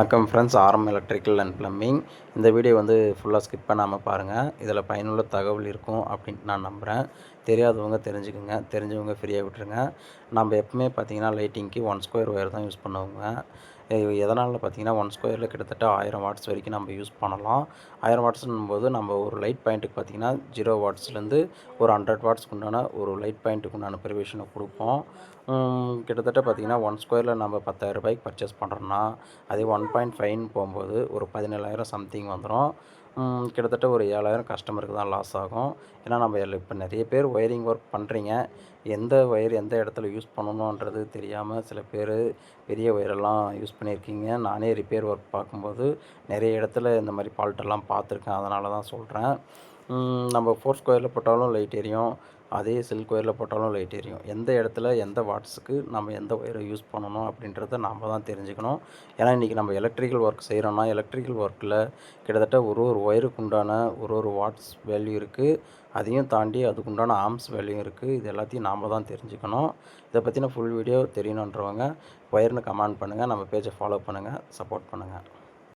வணக்கம் friends, RM electrical and plumbing. இந்த video வந்து ஃபுல்லாக ஸ்கிப் பண்ணாமல் பாருங்கள். இதில் பயனுள்ள தகவல் இருக்கும் அப்படின்ட்டு நான் நம்புகிறேன். தெரியாதவங்க தெரிஞ்சுக்குங்க, தெரிஞ்சவங்க ஃப்ரீயாக விட்டுருங்க. நம்ம எப்பவுமே பார்த்தீங்கன்னா லைட்டிங்க்கு 1 ஸ்கொயர் ஒயர் தான் யூஸ் பண்ணுவோங்க. எதனால் பார்த்தீங்கன்னா 1 ஸ்கொயரில் கிட்டத்தட்ட 1000 வாட்ஸ் வரைக்கும் நம்ம யூஸ் பண்ணலாம். 1000 வாட்ஸ்னும்போது நம்ம ஒரு லைட் பாயிண்ட்டுக்கு பார்த்தீங்கன்னா 0 வாட்ஸ்லேருந்து ஒரு 100 வாட்ஸ்க்கு உண்டான ஒரு லைட் பாயிண்ட்டுக்கு உண்டான ப்ரிவிஷனை கொடுப்போம். கிட்டத்தட்ட பார்த்தீங்கன்னா 1 ஸ்கொயரில் நம்ம 10,000 ரூபாய்க்கு பர்ச்சேஸ் பண்ணுறோன்னா அதே 1.5ன்னு போகும்போது ஒரு 17,000 சம்திங் வந்துடும். கிட்டத்தட்ட ஒரு 7,000 கஸ்டமருக்கு தான் லாஸ் ஆகும். ஏன்னா நம்ம இப்போ நிறைய பேர் ஒயரிங் ஒர்க் பண்ணுறீங்க. எந்த ஒயர் எந்த இடத்துல யூஸ் பண்ணணுன்றது தெரியாமல் சில பேர் பெரிய ஒயரெல்லாம் யூஸ் பண்ணியிருக்கீங்க. நானே ரிப்பேர் ஒர்க் பார்க்கும்போது நிறைய இடத்துல இந்த மாதிரி ஃபால்ட்டெல்லாம் பார்த்துருக்கேன். அதனால தான் சொல்கிறேன். நம்ம 4 ஸ்கொயரில் போட்டாலும் லைட் எரியும், அதே சில்க் ஒயரில் போட்டாலும் லைட் எரியும். எந்த இடத்துல எந்த வாட்ஸுக்கு நம்ம எந்த ஒயரை யூஸ் பண்ணணும் அப்படின்றத நாம் தான் தெரிஞ்சுக்கணும். ஏன்னா இன்றைக்கி நம்ம எலக்ட்ரிக்கல் ஒர்க் செய்கிறோன்னா எலக்ட்ரிக்கல் ஒர்க்கில் கிட்டத்தட்ட ஒரு ஒயருக்கு உண்டான ஒரு வாட்ஸ் வேல்யூ இருக்குது. அதையும் தாண்டி அதுக்குண்டான ஆம்ஸ் வேல்யூ இருக்குது. இது எல்லாத்தையும் நாம் தான் தெரிஞ்சுக்கணும். இதை பற்றின ஃபுல் வீடியோ தெரியணுன்றவங்க ஒயர்னு கமெண்ட் பண்ணுங்கள். நம்ம பேஜை ஃபாலோ பண்ணுங்கள், சப்போர்ட் பண்ணுங்கள்.